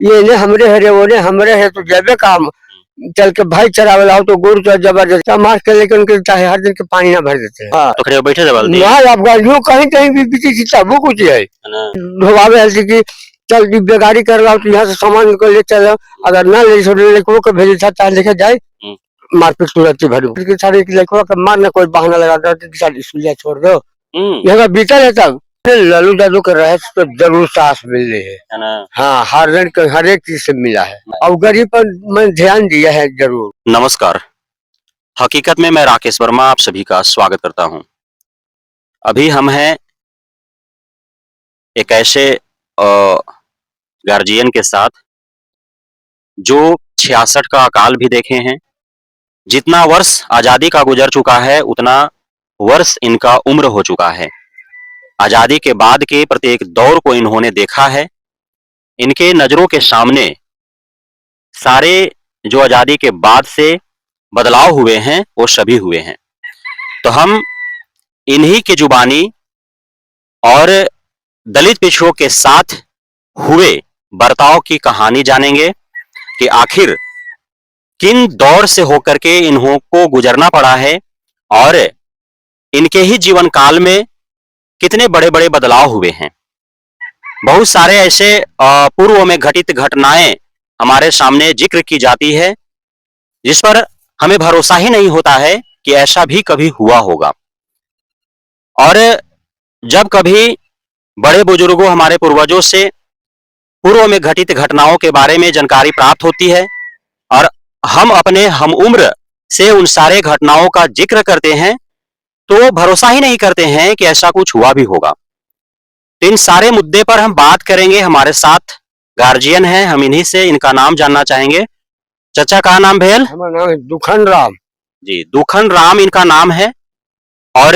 ये ने हमरे हरे वो ने हमरे है तो जबे काम चल के भाई चरावे लाओ तो गुड़ तो जबरदस्त मार के लेके उनके चाहे हर दिन के पानी ना भर देते हैं। हाँ तो खड़े बैठे थे बल्दी ना आप गाड़ियों कहीं कहीं भी बिकी थी तब कुछ है ढोवावे हल्दी की चल बेगाड़ी कर लाओ तो यहाँ से सामान को ले चलो अगर ना ले लड़कों को भेजे था लेके जाए मारपीट तुरंत भरी सारे लड़कों का मारना कोई बहाना लगा दो स्कूल छोड़ दो यहाँ बीता है तब लालू दादू का रहस्य तो जरूर सास मिल रही है ना। हाँ हर एक चीज से मिला है और गरीब पर मैं ध्यान दिया है जरूर। नमस्कार, हकीकत में मैं राकेश वर्मा आप सभी का स्वागत करता हूं। अभी हम हैं एक ऐसे गार्जियन के साथ जो 66 का अकाल भी देखे हैं। जितना वर्ष आजादी का गुजर चुका है उतना वर्ष इनका उम्र हो चुका है। आजादी के बाद के प्रत्येक दौर को इन्होंने देखा है। इनके नजरों के सामने सारे जो आजादी के बाद से बदलाव हुए हैं वो सभी हुए हैं। तो हम इन्हीं की जुबानी और दलित पिछड़ों के साथ हुए बर्ताव की कहानी जानेंगे कि आखिर किन दौर से होकर के इन्हों को गुजरना पड़ा है और इनके ही जीवन काल में कितने बड़े बड़े बदलाव हुए हैं। बहुत सारे ऐसे पूर्व में घटित घटनाएं हमारे सामने जिक्र की जाती है जिस पर हमें भरोसा ही नहीं होता है कि ऐसा भी कभी हुआ होगा। और जब कभी बड़े बुजुर्गों हमारे पूर्वजों से पूर्व में घटित घटनाओं के बारे में जानकारी प्राप्त होती है और हम अपने हम उम्र से उन सारे घटनाओं का जिक्र करते हैं तो भरोसा ही नहीं करते हैं कि ऐसा कुछ हुआ भी होगा। तो इन सारे मुद्दे पर हम बात करेंगे। हमारे साथ गार्जियन हैं, हम इन्हीं से इनका नाम जानना चाहेंगे। चाचा का नाम भेल? हमारा नाम है दुखन राम जी, दुखन राम इनका नाम है। और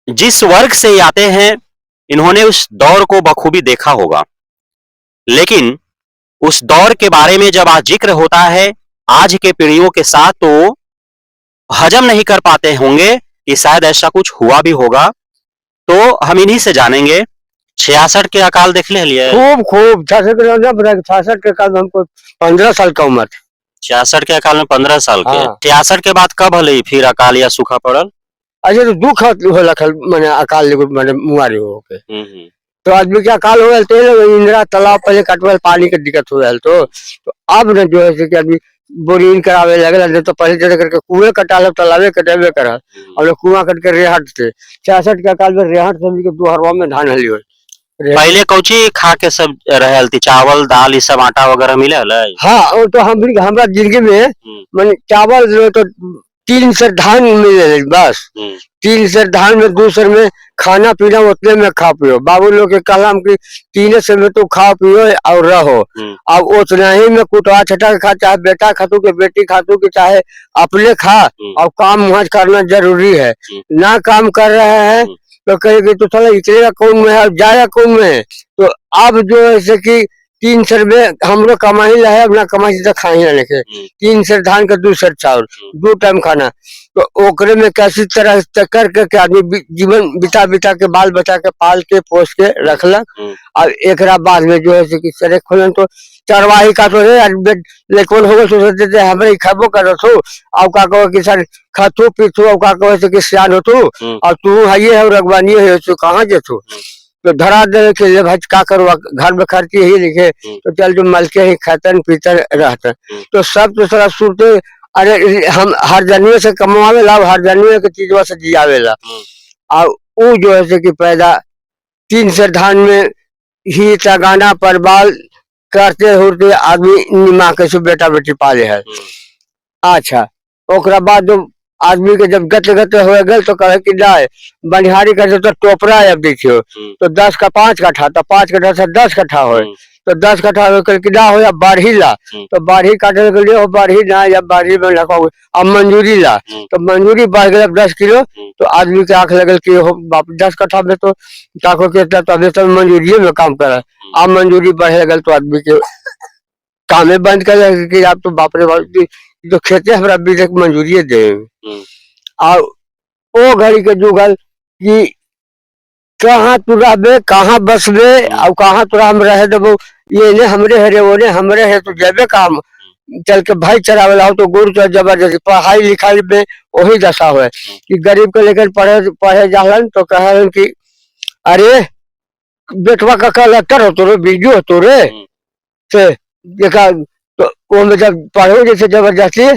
जिस वर्ग से ये आते हैं इन्होंने उस दौर को बखूबी देखा होगा, लेकिन उस दौर के बारे में जब आज जिक्र होता है आज के पीढ़ियों के साथ तो हजम नहीं कर पाते होंगे कि शायद ऐसा कुछ हुआ भी होगा। तो हम इन्हीं से जानेंगे। 66 के अकाल देख ले लिए? खूब 66 के अकाल में हमको 15 साल का उम्र। 66 के अकाल में 15 साल के। हाँ। 66 के बाद कब हल फिर अकाल या सूखा पड़ल? अच्छा तो दुख होला मैंने अकाल मैंने मुआरी हो के तो आदमी के अकाल हो तो इंदिरा तालाब पहले कटवल पानी के दिक्कत हो गल तो अब न जो है कि आदमी बोरिंग करावे लगल तो पहले जैसे करके कुएं कटाल तालाबे कटेबे करल और कुआं कट के रेहट से 66 के अकाल में रेहट से के दोहरवा में धान हली हो। पहले कौची खा के सब रहल थी? चावल दाल ये सब आटा वगैरह मिले हल? हाँ तो हमरा जिंदगी में मैंने चावल तो 3 सर धान मिले बस 3 सर धान में 2 सर में खाना पीना उतने में खा पियो। बाबू लोग के कलाम की 3 सर में तो खा पियो और रहो। अब उतना ही में कुटवा छटा खा चाहे बेटा खातू के बेटी खातू के चाहे अपने खा और काम वहां करना जरूरी है। ना काम कर रहे हैं तो कहेगी तो थोड़ा इतने कौन में है जाया कौन में है। तो अब जो है कि 3 सर में हम लोग कमाई रहे अपना कमाई से खा ही लेके 3 सर धान का 2 सर चावल 2 टाइम खाना तो ओकरे में कैसी तरह करके आदमी जीवन बिता बिता के बाल बचा के पाल के पोस के रखलक। और एक बाद में जो है कि सरे खोलन तो चरवाही का तो लेकिन हो गए सोचते थे हमें खाबो कर रखो और का कहो कि सर खातू पीछू और का कहो कि सियान हो तू और तू है रगवानी है तो कहाँ जेतू तो धरा दे के लिए भाई का करो घर में खर्ची ही लिखे तो चल जो मल के ही खातन पीतन रहते तो सब तो सारा सुनते अरे हम हर जन्मे से कमावे ला हर जन्मे के चीजवा से जियावे ला और वो जो है कि पैदा 3 सर धान में ही गाना पर बाल करते होते आदमी निमा के से बेटा बेटी पाले है। अच्छा ओकरा बाद जो आदमी के जब गते गते हो गए तो कहे कि जाए बनिहारी करते तो टोपरा अब देखियो तो 10 का 5 कट्ठा तो 5 कट्ठा से 10 कट्ठा हो तो 10 कट्ठा होकर किला हो या बाढ़ी ला तो बाढ़ी काटे के लिए हो बाढ़ी ना या बाढ़ी में लगा अब मंजूरी ला तो मंजूरी बढ़ गया 10 किलो तो आदमी के आंख लगल कि हो 10 कट्ठा में तो ताको के तो अभी तो मंजूरी में काम कर अब मंजूरी बढ़े लगल तो आदमी के कामे बंद कर कि आप तो बाप रे बाप तो खेते हमारा भी मंजूरी दे और ओ घड़ी के जुगल कि कहाँ तू रहबे, कहाँ बसबे और कहाँ तोरा हम रहे देबो। ये ने हमरे हरे वो ने हमरे है तो जेबे काम चल के भाई चरावेला हो तो गुड़ तो जबरदस्ती पढ़ाई लिखाई में वही दशा है कि गरीब को लेकर पढ़े पढ़े जालन तो कहलन कि अरे बेटवा का कलेक्टर हो तो रे, बीजू हो तो रे से देखा। तो वो में जब पढ़ो जैसे जबरदस्ती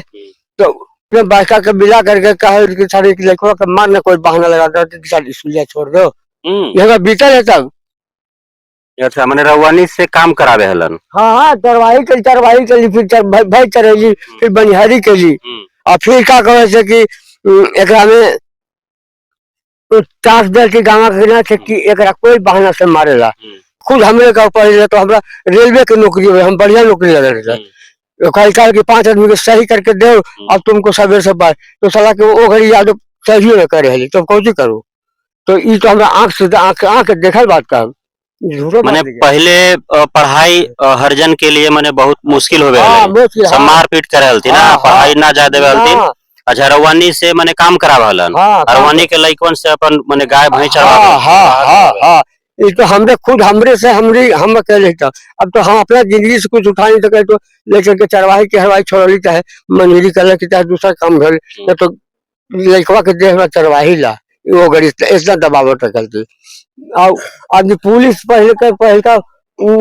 तो उसने बाइका के मिला करके कहा कि सारी लड़कों का मारना कोई बहाना लगा दो कि सारी स्कूल छोड़ दो। यहाँ बीतल है तब। अच्छा मैंने रउआनी से काम करावे हलन। हाँ हाँ चरवाही के लिए फिर भाई चरेली फिर बनिहारी के लिए और फिर क्या कहे से कि एकरा में तो टास दल की गाँव के ना से कि एकरा कोई बहाना से मारेला। खुद हमरे का पढ़े तो हमरा रेलवे की नौकरी हो, हम बढ़िया नौकरी लगे रहे कल काल के 5 आदमी के सही करके दे अब तुमको सवेरे से बात तो साला के वो घड़ी याद सही में करे है तो कौन सी करो। तो ये तो हमरा आंख से आंख देखल बात का मैंने पहले पढ़ाई हरजन के लिए मैंने बहुत मुश्किल हो गया सब मारपीट करे हलती ना पढ़ाई ना जादे हलती। अच्छा रउआनी से मैंने काम करावा हलन रउआनी के लइकन से अपन मैंने गाय भैंस चरावा। ये तो हमरे खुद हमरे से हम अकेले था। अब तो हम अपना जिंदगी से कुछ उठा नहीं सके तो लेकर के चरवाही के हरवाही छोड़ली चाहे मंजूरी कर के चाहे दूसरा काम कर तो लड़कवा के देह में चरवाही ला वो गड़ी इतना दबाव करती। और आदमी पुलिस पहले का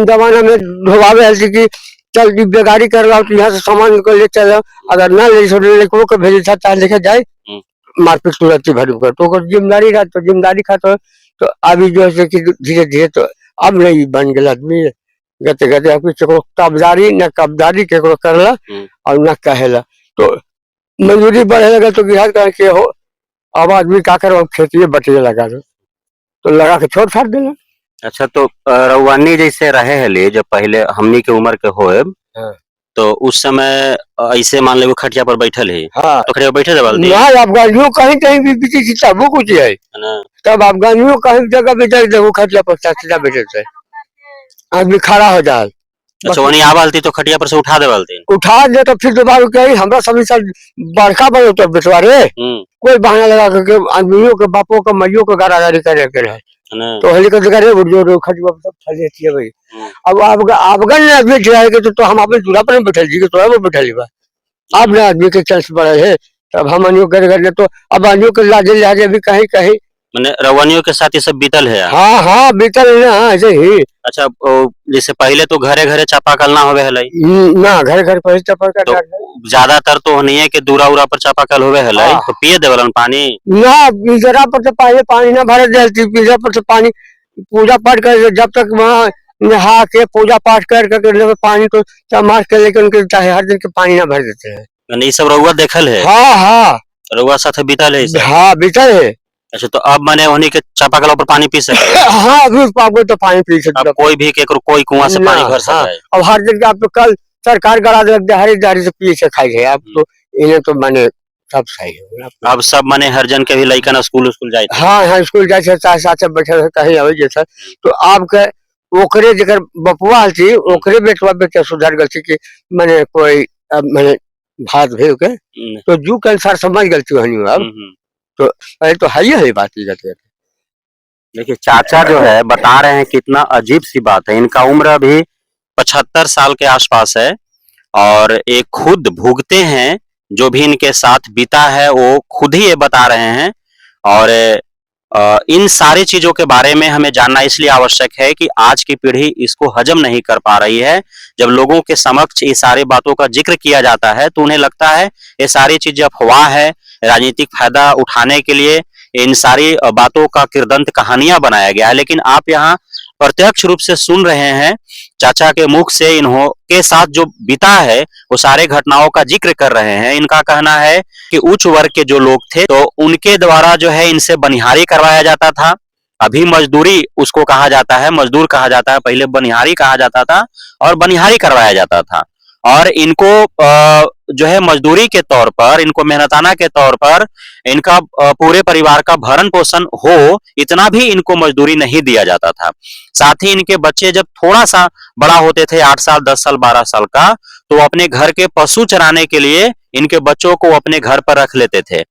जमाना में ढोबावे हल्दी की चल बेगारी कर रहा तो यहाँ से सामान को ले चल अगर ना ले लड़कों को भेजे था लेके जाए मारपीट तुरंत भर कर तो जिम्मेदारी रहा तो जिम्मेदारी खाता तो अभी जो है कि धीरे धीरे तो अब नहीं बन गया आदमी गते गते आपकी कब्जारी न कब्जारी केकरो करला और न कहेला तो मजदूरी बढ़े लगा तो बिहार करके हो अब आदमी का कर खेती बटे लगा तो लगा के छोड़ छाड़ देला। अच्छा तो रउआनी जैसे रहे हले जब पहले हमनी के उम्र के होए तो उस समय ऐसे मान ले खटिया पर बैठल है तो खटिया बैठे जबल ना अफगानियों कहीं कहीं भी बीती थी तब कुछ है तब अफगानियों कहीं जगह पे जाके देखो खटिया पर सीधा बैठे थे आदमी खड़ा हो जाए। अच्छा वनी आवलती तो खटिया पर से उठा देवलती उठा दे तो फिर दोबारा कहीं हमरा सभी साल बड़का बनो तो बिटवारे कोई बहाना लगा करके आदमियों के बापों का मैयों का गारागारी करे के रहे तो हेली का जगह जो खटिया पर फल देती है भाई। अब अफगान आदमी जाएगा तो हम अपने दूल्हा पर बैठल जी तो वो बैठल बा अब ना आदमी के चांस बड़े है तब हम अनियों कर तो अब अनियों के लाजे लिहाजे भी कहीं कहीं मैंने रवानियों के साथ ये सब बीतल है। हाँ हाँ बीतल है ना ऐसे ही। अच्छा जैसे पहले तो घरे घरे चापाकल ना होवे हलाई ना घरे घर पर चापाकल तो ज्यादातर तो नहीं है कि दूरा उरा पर चापाकल होवे हलाई तो पिए देवलन पानी ना पिजरा पर तो पानी ना भरे देती पिजरा पर तो पानी पूजा पाठ कर जब तक वहाँ नहा के पूजा पाठ कर पानी तो चमार के लेकर उनके चाहे हर दिन के पानी ना भर देते हैं। ये सब रउआ देखल है। हाँ हाँ रउआ साथ बीतल है। हाँ बीतल है। अच्छा तो अब मैंने उन्हीं के चापाकल पर पानी पी सकते हाँ अभी आपको तो पानी पी सकते कोई भी कोई कुआं से पानी भर सकता है। अब हर दिन आप तो कल सरकार गड़ा दे हरिदारी से पी से खाई है आप तो इन्हें तो मैंने सब सही है। अब सब माने हर जन के भी लइकन स्कूल जाए हाँ हाँ स्कूल जाए साथ बैठे कहीं आवे जैसा तो आपके ओकरे जगह बपुआ थी ओकरे बेटवा बेटा सुधार गलती की मैंने कोई मैंने भात भेज के तो जू के अनुसार समझ गलती हनी अब तो अरे तो है ही बात की कहते। देखिए चाचा जो है बता रहे हैं कितना अजीब सी बात है इनका उम्र अभी 75 साल के आसपास है और एक खुद भुगते हैं जो भी इनके साथ बीता है वो खुद ही ये बता रहे हैं और इन सारी चीजों के बारे में हमें जानना इसलिए आवश्यक है कि आज की पीढ़ी इसको हजम नहीं कर पा रही है। जब लोगों के समक्ष ये सारी बातों का जिक्र किया जाता है तो उन्हें लगता है ये सारी चीजें अफवाह है राजनीतिक फायदा उठाने के लिए इन सारी बातों का किरदंत कहानियां बनाया गया है। लेकिन आप यहाँ प्रत्यक्ष रूप से सुन रहे हैं चाचा के मुख से इन्हों के साथ जो बीता है वो सारे घटनाओं का जिक्र कर रहे हैं। इनका कहना है कि उच्च वर्ग के जो लोग थे तो उनके द्वारा जो है इनसे बनिहारी करवाया जाता था। अभी मजदूरी उसको कहा जाता है मजदूर कहा जाता है पहले बनिहारी कहा जाता था और बनिहारी करवाया जाता था और इनको जो है मजदूरी के तौर पर इनको मेहनताना के तौर पर इनका पूरे परिवार का भरण पोषण हो इतना भी इनको मजदूरी नहीं दिया जाता था। साथ ही इनके बच्चे जब थोड़ा सा बड़ा होते थे 8 साल 10 साल 12 साल का तो अपने घर के पशु चराने के लिए इनके बच्चों को अपने घर पर रख लेते थे।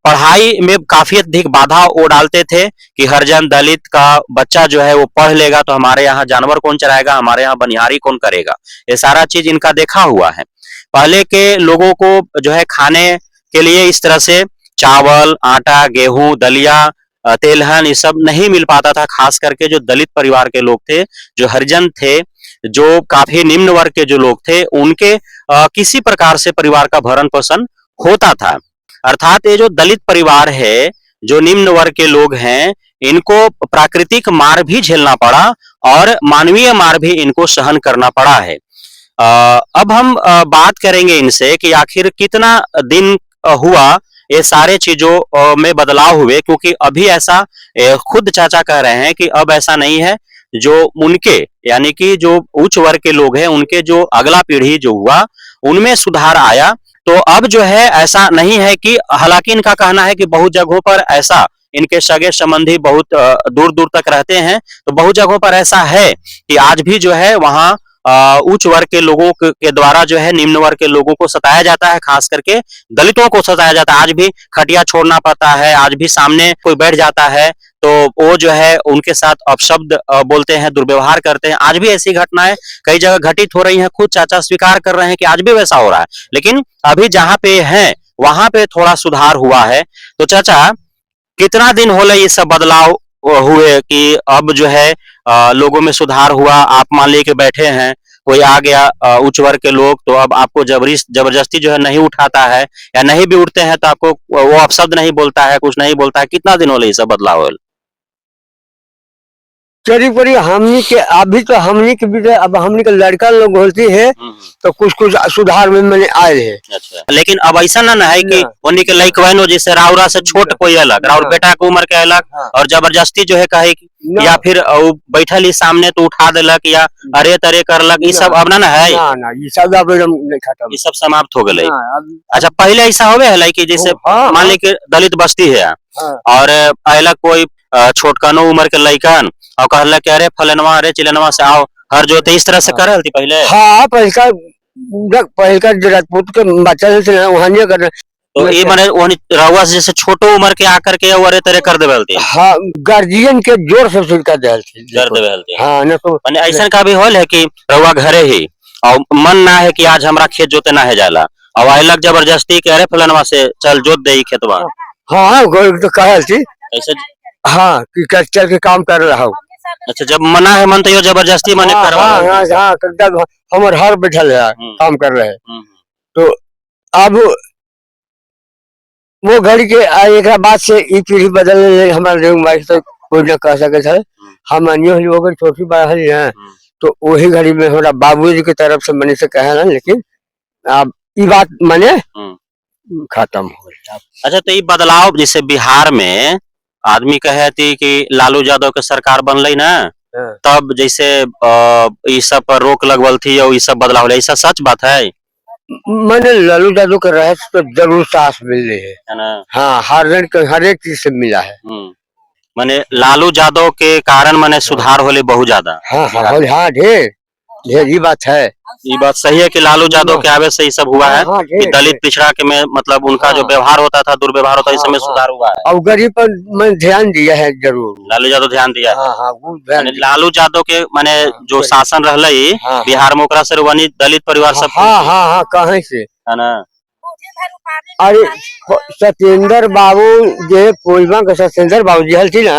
पढ़ाई में काफी अधिक बाधा वो डालते थे कि हरिजन दलित का बच्चा जो है वो पढ़ लेगा तो हमारे यहाँ जानवर कौन चराएगा, हमारे यहाँ बनिहारी कौन करेगा। ये सारा चीज इनका देखा हुआ है। पहले के लोगों को जो है खाने के लिए इस तरह से चावल, आटा, गेहूं, दलिया, तेलहन ये सब नहीं मिल पाता था। खास करके जो दलित परिवार के लोग थे, जो हरिजन थे, जो काफी निम्न वर्ग के जो लोग थे, उनके किसी प्रकार से परिवार का भरण पोषण होता था। अर्थात ये जो दलित परिवार है, जो निम्न वर्ग के लोग हैं, इनको प्राकृतिक मार भी झेलना पड़ा और मानवीय मार भी इनको सहन करना पड़ा है। अब हम बात करेंगे इनसे कि आखिर कितना दिन हुआ ये सारे चीजों में बदलाव हुए, क्योंकि अभी ऐसा खुद चाचा कह रहे हैं कि अब ऐसा नहीं है। जो उनके यानी कि जो उच्च वर्ग के लोग हैं, उनके जो अगला पीढ़ी जो हुआ उनमें सुधार आया। तो अब जो है ऐसा नहीं है कि, हालांकि इनका कहना है कि बहुत जगहों पर ऐसा, इनके सगे संबंधी बहुत दूर दूर तक रहते हैं, तो बहुत जगहों पर ऐसा है कि आज भी जो है वहाँ उच्च वर्ग के लोगों के द्वारा जो है निम्न वर्ग के लोगों को सताया जाता है, खास करके दलितों को सताया जाता है। आज भी खटिया छोड़ना पड़ता है, आज भी सामने कोई बैठ जाता है तो वो जो है उनके साथ अपशब्द बोलते हैं, दुर्व्यवहार करते हैं। आज भी ऐसी घटनाएं कई जगह घटित हो रही हैं। खुद चाचा स्वीकार कर रहे हैं कि आज भी वैसा हो रहा है, लेकिन अभी जहां पे है वहां पे थोड़ा सुधार हुआ है। तो चाचा, कितना दिन होले ये सब बदलाव हुए कि अब जो है लोगों में सुधार हुआ? आप मान लीजिए कि बैठे हैं, कोई आ गया उच्च वर्ग के लोग, तो अब आपको जबरदस्ती जो है नहीं उठाता है, या नहीं भी उठते हैं तो आपको वो अपशब्द नहीं बोलता है, कुछ नहीं बोलता है। कितना दिन होले ये सब बदलाव होले? चरी परी हमनी के अभी तो हमनी के भी, अब हमनी के लड़का लोग होती है तो कुछ कुछ सुधार में मैंने आए है। अच्छा, लेकिन अब ऐसा ना है कि उन्हीं के लाइक वैनो जैसे राउरा से छोट कोई अलग, राउर बेटा के उम्र के अलग, और जबरदस्ती जो है कहे या फिर बैठल ही सामने तो उठा देलक या अरे तरे करलक, ये सब अब ना है। ये सब अब नहीं खत्म, ये सब समाप्त हो गए। अच्छा, पहले ऐसा होवे है कि जैसे मान ली कि दलित बस्ती है और अलग कोई छोटकनो उम्र के लइकन और कहला कि अरे फलनवा अरे चिलनवा से आओ हर जोते, इस तरह से करल थी पहले। हाँ, पहलका राजपूत के बच्चा से वहां नहीं कर। तो ये माने रउआ से जैसे छोटो उम्र के आकर के अरे तरह कर देवे थी। हाँ, गार्जियन के जोर से कर देवे थी। हाँ, ना तो माने ऐसा का भी होल है कि रउआ घरे ही और मन ना है कि आज हमरा खेत जोते ना है जाला, और अलग जबरदस्ती के अरे फलनवा से चल जोत दे खेतवा। हाँ, तो कहल थी ऐसे। हाँ, कि चल के काम कर रहा हूँ। अच्छा, जब मना है मन तो यो जबरदस्ती मने करवा। हाँ, हमारे हर बैठल है काम कर रहे हैं। तो अब वो घड़ी के एक बाद से ई पीढ़ी बदलने हमारे तो कोई न कह सके थे। हम अन्य छोटी बड़ा है, तो वही घड़ी में हमारा बाबूजी की तरफ से मैंने से कहा ना, लेकिन अब ये बात मैंने खत्म हो गया। अच्छा, तो ये बदलाव जैसे बिहार में आदमी कहे थी कि लालू यादव के सरकार बनल ना, तब जैसे ये सब पर रोक लगवल थी और ये सब बदलाव, ऐसा सच बात है? मैंने लालू यादव के रहे तो जरूर सांस मिल रही है ना। हाँ, हर एक चीज से मिला है। मैंने लालू यादव के कारण मैंने सुधार होले बहुत ज्यादा। हाँ, ढेर ये बात है। ये बात सही है कि लालू यादव के आवे से ये सब हुआ है कि दलित पिछड़ा के में मतलब उनका जो व्यवहार होता था, दुर्व्यवहार होता था, इस समय सुधार हुआ है। और गरीब पर मैंने ध्यान दिया है जरूर, लालू यादव ध्यान दिया है। हाँ, लालू यादव के माने जो शासन रहले बिहार में, ओकरा से वनी दलित परिवार सब। हाँ, कहाँ से है ना। अरे सत्येंद्र बाबू जो कोयबा के सत्येंद्र बाबू जी हल्थी ना,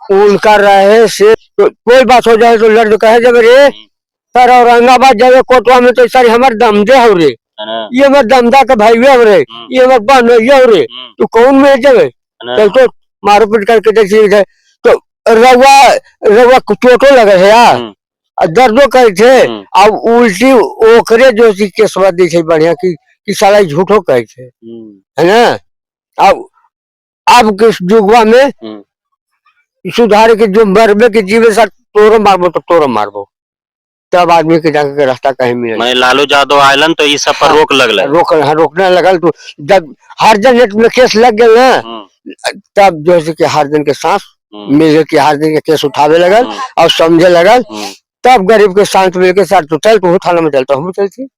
उनका रहे से तो कोई बात हो जाए तो लड़ कहे जब रे सर औरंगाबाद जावे कोटवा में तो सर हमारे दमदे हो रे, ये हमारे दमदा के भाई हो रे, ये हमारे बहन हो रे, तो कौन में जावे तो मारो पीट करके देखिए तो रवा चोटो लगे है यार, दर्दो करे थे। अब उल्टी ओकरे जो केसवा दिखे बढ़िया कि साला झूठो कहे थे, है ना। अब किस जुगवा में सुधार के जो मरबे के जीवे सर तोरो मारबो तो तोरो मारबो, तब आदमी के जाके के रास्ता कहीं मिले। मैं लालू यादव आयलन तो ये सब पर रोकने लगल। तो जब हर जन में केस लग गए ना, तब जो है कि हर दिन के सांस मिल के हर दिन के केस उठावे लगल और समझे लगल, तब गरीब के सांस मिल के सर तो चल तू थाना में चलता, हम चलती।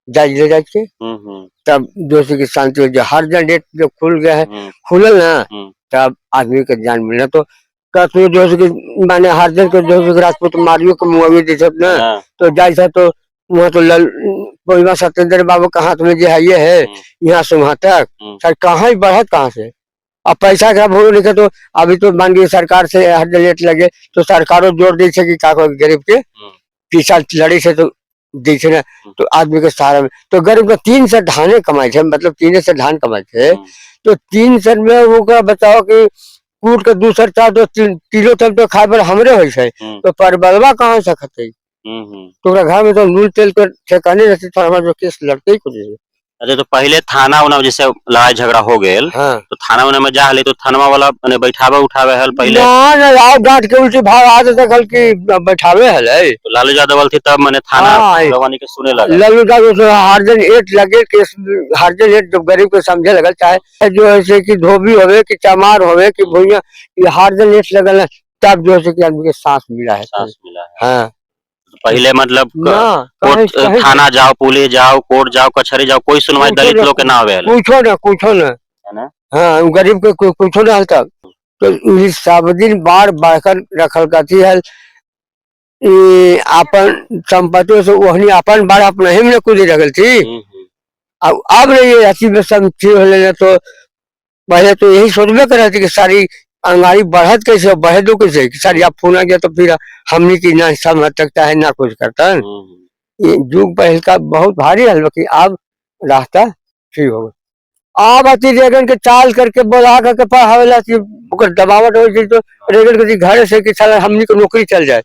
जायज ले जाके तब दोषी की शांति हो जाए। हर जनरेट जो खुल गया है, खुलल ना तब आदमी के जान मिला। तो कसू दोष की माने हर जन के दोष राजपूत मारियो के मुआवी दे ना तो जायज तो वहाँ तो कोई सत्येंद्र बाबू के हाथ में जो है ये है यहाँ से वहां तक सर कहाँ ही बढ़त कहाँ से। अब पैसा का भूल लिखे तो अभी तो मान लीजिए सरकार से हर रेट लगे तो सरकारों जोर दी कि का गरीब के पीछा लड़ी से तो दी ना तो आदमी के सहारा में तो गरीब का 3 से धाने कमाए थे, मतलब 3 से धान कमाए थे तो 3 सर में वो का बताओ कि कूट के दूसर चार तो किलो तक तो खाए पर हमरे हो तो परबलवा कहाँ से खते तो घर में तो नून तेल के ठेकाने रहते तो हमारे जो केस लड़ते ही कुछ। अरे तो पहले थाना उना जैसे लड़ाई झगड़ा हो गए तो थाना उना में जा हले तो थाना वाला ने बैठावे उठावे हल पहले ना आओ डांट के उल्टी भाग आ जाते कल की बैठावे हले तो लालू यादव थी तब मैंने थाना रवानी के सुने लगा। लालू यादव हर दिन एट लगे केस हर दिन एट जब गरीब को समझे लगल चाहे जो है कि धोबी होवे कि चमार होवे कि भुइया ये हर दिन एट लगल तब जो है कि आदमी के सांस मिला है। हाँ पहले मतलब कोर्ट थाना जाओ पुलिस जाओ कोर्ट जाओ कचहरी जाओ कोई सुनवाई दलित लोग के ना होवे कुछो ना हाँ गरीब के कुछो ना तक तो सब दिन बार बढ़कर रखल करती है अपन संपत्ति से वही अपन बार अपना ही में कुछ रखल थी। अब नहीं ऐसी में सब तो पहले तो यही सोचबे कर रही थी कि सारी अंगारी बढ़त कैसे बढ़े दो कैसे सर आप फोन आ गया तो फिर हमने की ना समझ सकता है ना कुछ करता है। ये युग पहल का बहुत भारी हल कि अब रास्ता ठीक होगा। आप अति रेगन के चाल करके बोला करके पढ़ावेला दबावट हो तो रेगन के घर से कि साला हमनी को नौकरी चल जाए।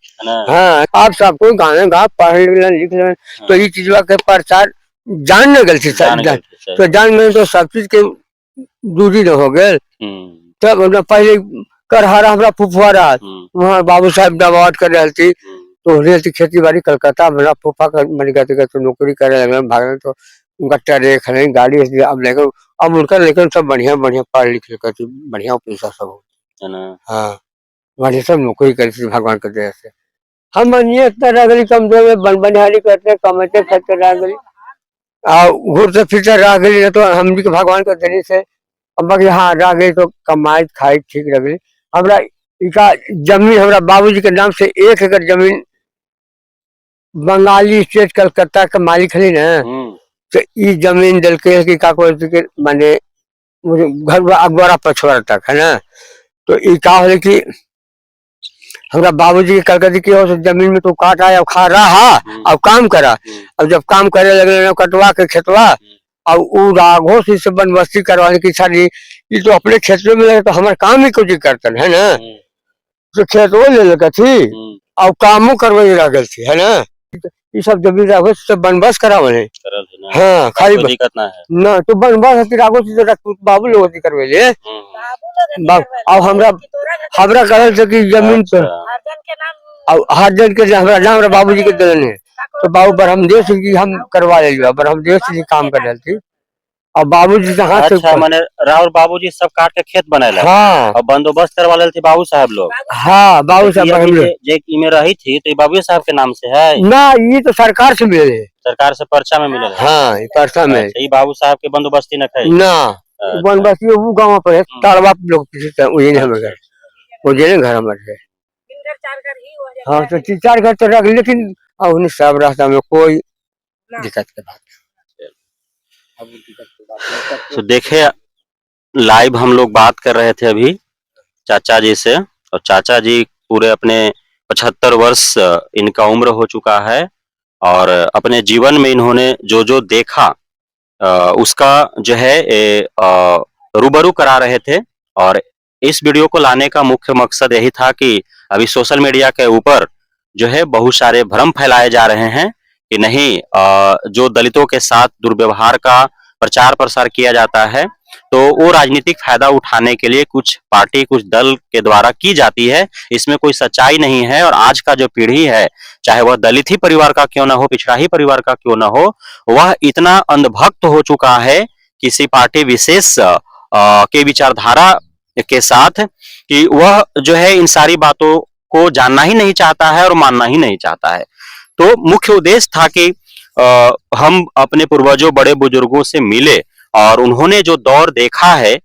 हाँ आप सबको गाने गा पढ़ लिख ले तो ये चीज के प्रचार जान न गलती तो जान गए तो सब चीज के दूरी न हो गए। तब पहले करहरा हमारा फुफुआरा वहाँ बाबू साहब दबावट कर रही थी तो खेती बाड़ी कलकत्ता मेरा फूफा मैंने कहते नौकरी करे लगे भागने तो उनका टरे खड़े गाड़ी अब लेकर अब उनका लेकर सब बढ़िया बढ़िया पढ़ लिख लेकर बढ़िया पैसा सब हो। हाँ बढ़िया सब नौकरी करी थी भगवान के दया से। हम मनिए इतना रह गई कमजोर में बनिहारी करते कमाते खाते रह गई और घूरते फिरते रह गई तो हम भी भगवान के देने से अब हाँ रह गई तो कमाई खाई ठीक रह गई। हमारा इका जमीन हमारा बाबूजी के नाम से 1 एकड़ जमीन बंगाली स्टेट कलकत्ता का मालिक है ना तो ये जमीन दल के का माने घर अखबारा पछवाड़ा तक है ना तो ये का हो कि हमारा बाबूजी के कलकत्ता की ओर जमीन में तो काटा अब खा रहा अब काम करा अब जब काम करे लगे कटवा के खेतवा और राघो से बनबस्ती करवाने की सारी ये तो अपने क्षेत्र में लगे तो हमारे काम ही कुछ करते है ना तो खेतों ले लगा थी और कामों करवाई रह गई थी है ना ये सब जमीन राघो से बनबस करावे हाँ खाली दिक्कत ना है ना तो बनबस राघो से बाबू लोग करवे ले अब हमरा कहल से कि जमीन पर और हर जन के हमरा नाम बाबूजी के देने है तो बाबू ब्रह्मदेव सिंह जी हम करवा ले ब्रह्मदेव सिंह जी काम कर रहे थे और बाबूजी से हाथ अच्छा माने राहुल बाबूजी सब काट के खेत बनाए हाँ और बंदोबस्त करवा ले थे बाबू साहब लोग। हाँ बाबू साहब जे में रही थी तो बाबू साहब के नाम से है ना ये तो सरकार से मिले सरकार से पर्चा में मिले हाँ पर्चा में ये बाबू साहब के बंदोबस्ती न थे ना बनबस्ती वो गाँव पर ताड़वा लोग वही हमारे वो जे घर हमारे हाँ तो 3-4 घर तो रख लेकिन अब सब रास्ता में कोई दिक्कत के बात। तो देखे लाइव हम लोग बात कर रहे थे अभी चाचा जी से और चाचा जी पूरे अपने 75 वर्ष इनका उम्र हो चुका है और अपने जीवन में इन्होंने जो जो देखा उसका जो है रूबरू करा रहे थे और इस वीडियो को लाने का मुख्य मकसद यही था कि अभी सोशल मीडिया के ऊपर जो है बहुत सारे भ्रम फैलाए जा रहे हैं कि नहीं जो दलितों के साथ दुर्व्यवहार का प्रचार प्रसार किया जाता है तो वो राजनीतिक फायदा उठाने के लिए कुछ पार्टी कुछ दल के द्वारा की जाती है, इसमें कोई सच्चाई नहीं है। और आज का जो पीढ़ी है चाहे वह दलित ही परिवार का क्यों ना हो पिछड़ा ही परिवार का क्यों ना हो वह इतना अंधभक्त हो चुका है किसी पार्टी विशेष के विचारधारा के साथ कि वह जो है इन सारी बातों को जानना ही नहीं चाहता है और मानना ही नहीं चाहता है। तो मुख्य उद्देश्य था कि हम अपने पूर्वजों बड़े बुजुर्गों से मिले और उन्होंने जो दौर देखा है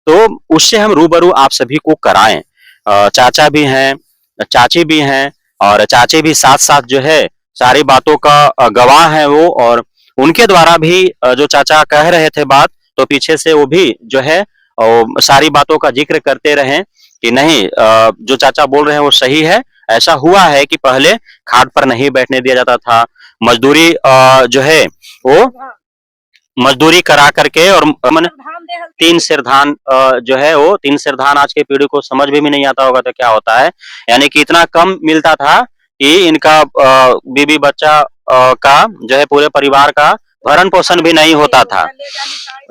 तो उससे हम रूबरू आप सभी को कराएं। चाचा भी हैं, चाची भी हैं और चाचे भी साथ साथ जो है सारी बातों का गवाह है वो, और उनके द्वारा भी जो चाचा कह रहे थे बात, तो पीछे से वो भी जो है सारी बातों का जिक्र करते रहे कि नहीं, जो चाचा बोल रहे हैं वो सही है। ऐसा हुआ है कि पहले खाट पर नहीं बैठने दिया जाता था, मजदूरी जो है वो मजदूरी करा करके, और मन तीन सिर धान जो है वो तीन सिर धान आज की पीढ़ी को समझ भी नहीं आता होगा तो क्या होता है, यानी कि इतना कम मिलता था कि इनका बीबी बच्चा का जो है पूरे परिवार का भरण पोषण भी नहीं होता था।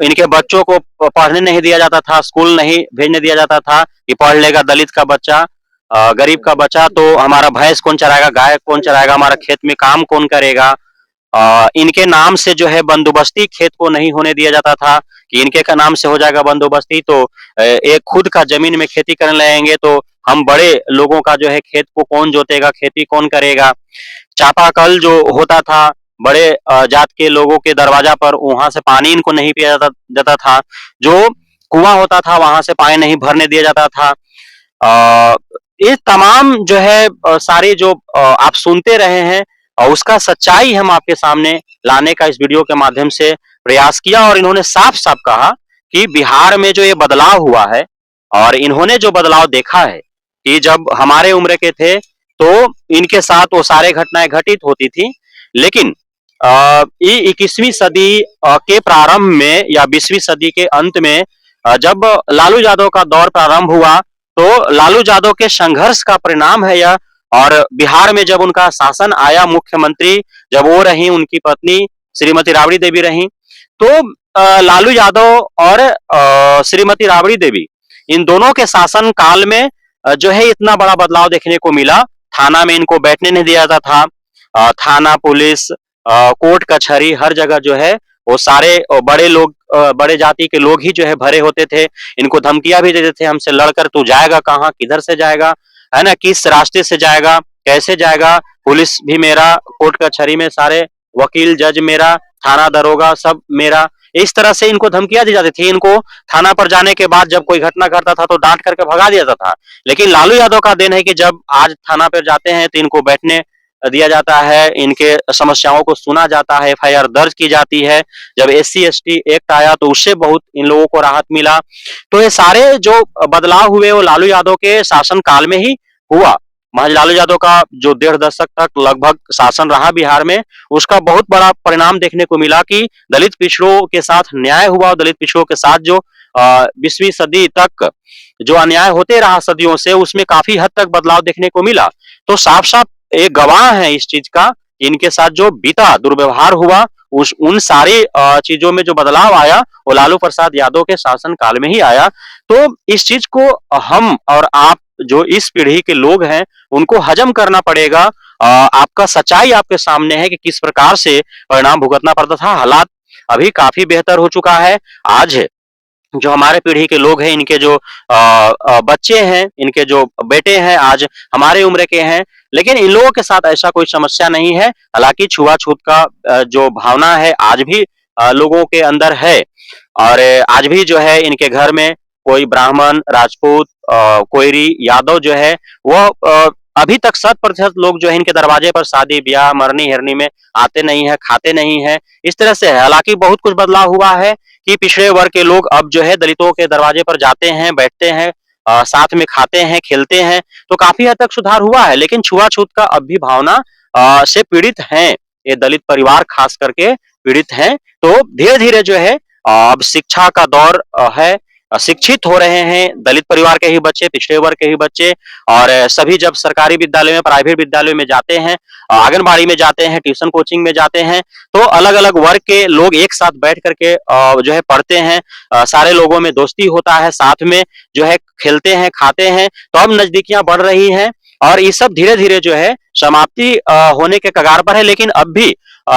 इनके बच्चों को पढ़ने नहीं दिया जाता था, स्कूल नहीं भेजने दिया जाता था कि पढ़ लेगा दलित का बच्चा, गरीब का बच्चा तो हमारा भैंस कौन चराएगा, गाय कौन चराएगा, हमारा खेत में काम कौन करेगा। इनके नाम से जो है बंदोबस्ती खेत को नहीं होने दिया जाता था कि इनके का नाम से हो जाएगा बंदोबस्ती तो एक खुद का जमीन में खेती करने लगेंगे तो हम बड़े लोगों का जो है खेत को कौन जोतेगा, खेती कौन करेगा। चापाकल जो होता था बड़े जात के लोगों के दरवाजा पर, वहां से पानी इनको नहीं पिया जाता था। जो कुआं होता था वहां से पानी नहीं भरने दिया जाता था। अ, ये तमाम जो है सारी जो आप सुनते रहे हैं और उसका सच्चाई हम आपके सामने लाने का इस वीडियो के माध्यम से प्रयास किया, और इन्होंने साफ साफ कहा कि बिहार में जो ये बदलाव हुआ है और इन्होंने जो बदलाव देखा है कि जब हमारे उम्र के थे तो इनके साथ वो सारे घटनाएं घटित होती थी, लेकिन ये 21वीं सदी के प्रारंभ में या 20वीं सदी के अंत में जब लालू यादव का दौर प्रारंभ हुआ तो लालू यादव के संघर्ष का परिणाम है यह। और बिहार में जब उनका शासन आया, मुख्यमंत्री जब वो रही, उनकी पत्नी श्रीमती राबड़ी देवी रही, तो लालू यादव और श्रीमती राबड़ी देवी इन दोनों के शासन काल में जो है इतना बड़ा बदलाव देखने को मिला। थाना में इनको बैठने नहीं दिया जाता था, थाना पुलिस कोर्ट कचहरी हर जगह जो है वो सारे बड़े लोग, बड़े जाति के लोग ही जो है भरे होते थे। इनको धमकियां भी देते थे, हमसे लड़कर तू जाएगा कहाँ, किधर से जाएगा, है ना, किस रास्ते से जाएगा, कैसे जाएगा, पुलिस भी मेरा, कोर्ट कचहरी में सारे वकील जज मेरा, थाना दरोगा सब मेरा। इस तरह से इनको धमकियां दी जाती थी। इनको थाना पर जाने के बाद जब कोई घटना घटता था तो डांट करके भगा दिया जाता था। लेकिन लालू यादव का दिन है कि जब आज थाना पर जाते हैं तो इनको बैठने दिया जाता है, इनके समस्याओं को सुना जाता है, एफआईआर दर्ज की जाती है। जब SC ST एक्ट आया तो उससे बहुत इन लोगों को राहत मिला। तो ये सारे जो बदलाव हुए वो लालू यादव के शासन काल में ही हुआ। महज लालू यादव का जो 1.5 दशक तक लगभग शासन रहा बिहार में, उसका बहुत बड़ा परिणाम देखने को मिला कि दलित पिछड़ों के साथ न्याय हुआ, और दलित पिछड़ों के साथ जो 20वीं सदी तक जो अन्याय होते रहा सदियों से, उसमें काफी हद तक बदलाव देखने को मिला। तो साफ साफ एक गवाह है इस चीज का, इनके साथ जो बीता दुर्व्यवहार हुआ उन सारी चीजों में जो बदलाव आया वो लालू प्रसाद यादव के शासन काल में ही आया। तो इस चीज को हम और आप जो इस पीढ़ी के लोग हैं उनको हजम करना पड़ेगा। आपका सच्चाई आपके सामने है कि किस प्रकार से परिणाम भुगतना पड़ता था। हालात अभी काफी बेहतर हो चुका है। आज जो हमारे पीढ़ी के लोग हैं, इनके जो बच्चे हैं, इनके जो बेटे हैं आज हमारे उम्र के हैं, लेकिन इन लोगों के साथ ऐसा कोई समस्या नहीं है। हालांकि छुआछूत का जो भावना है आज भी लोगों के अंदर है, और आज भी जो है इनके घर में कोई ब्राह्मण, राजपूत, कोयरी, यादव जो है वो अभी तक 100% लोग जो है इनके दरवाजे पर शादी ब्याह मरनी हिरनी में आते नहीं है, खाते नहीं है। इस तरह से है। हालांकि बहुत कुछ बदलाव हुआ है कि पिछड़े वर्ग के लोग अब जो है दलितों के दरवाजे पर जाते हैं, बैठते हैं, साथ में खाते हैं, खेलते हैं, तो काफी हद तक सुधार हुआ है। लेकिन छुआछूत का अब भी भावना से पीड़ित हैं, ये दलित परिवार खास करके पीड़ित हैं। तो धीरे धीरे जो है अब शिक्षा का दौर है, शिक्षित हो रहे हैं दलित परिवार के ही बच्चे, पिछड़े वर्ग के ही बच्चे, और सभी जब सरकारी विद्यालय में, प्राइवेट विद्यालय में जाते हैं, आंगनबाड़ी में जाते हैं, ट्यूशन कोचिंग में जाते हैं, तो अलग अलग वर्ग के लोग एक साथ बैठ करके जो है पढ़ते हैं। सारे लोगों में दोस्ती होता है, साथ में जो है खेलते हैं, खाते हैं। तो अब नजदीकियां बढ़ रही हैं और ये सब धीरे धीरे जो है समाप्ति होने के कगार पर है। लेकिन अब भी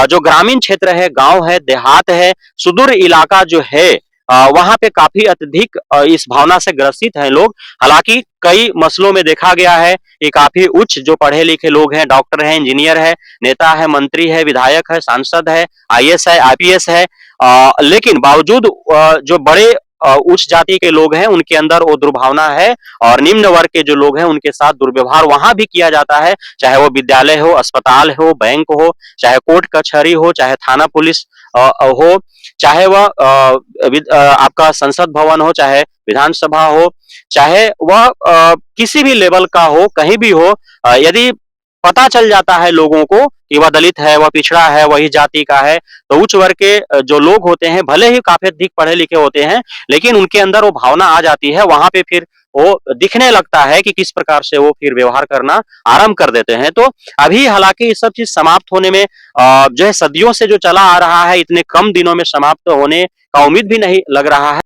जो ग्रामीण क्षेत्र है, गांव है, देहात है, सुदूर इलाका जो है वहां पे काफी अत्यधिक इस भावना से ग्रसित हैं लोग। हालांकि कई मसलों में देखा गया है कि काफी उच्च जो पढ़े लिखे लोग हैं, डॉक्टर हैं, इंजीनियर है, नेता है, मंत्री है, विधायक है, सांसद है, आईएएस है, आईपीएस है, लेकिन बावजूद जो बड़े उच्च जाति के लोग हैं उनके अंदर वो दुर्भावना है, और निम्न वर्ग के जो लोग हैं उनके साथ दुर्व्यवहार वहां भी किया जाता है, चाहे वो विद्यालय हो, अस्पताल हो, बैंक हो, चाहे कोर्ट कचहरी हो, चाहे थाना पुलिस हो, चाहे वह आपका संसद भवन हो, चाहे विधानसभा हो, चाहे वह किसी भी लेवल का हो, कहीं भी हो, यदि पता चल जाता है लोगों को कि वह दलित है, वह पिछड़ा है, वही जाति का है, तो उच्च वर्ग के जो लोग होते हैं भले ही काफी अधिक पढ़े लिखे होते हैं, लेकिन उनके अंदर वो भावना आ जाती है, वहां पे फिर वो दिखने लगता है कि किस प्रकार से वो फिर व्यवहार करना आरंभ कर देते हैं। तो अभी हालांकि ये सब चीज समाप्त होने में जो है सदियों से जो चला आ रहा है, इतने कम दिनों में समाप्त होने का उम्मीद भी नहीं लग रहा है।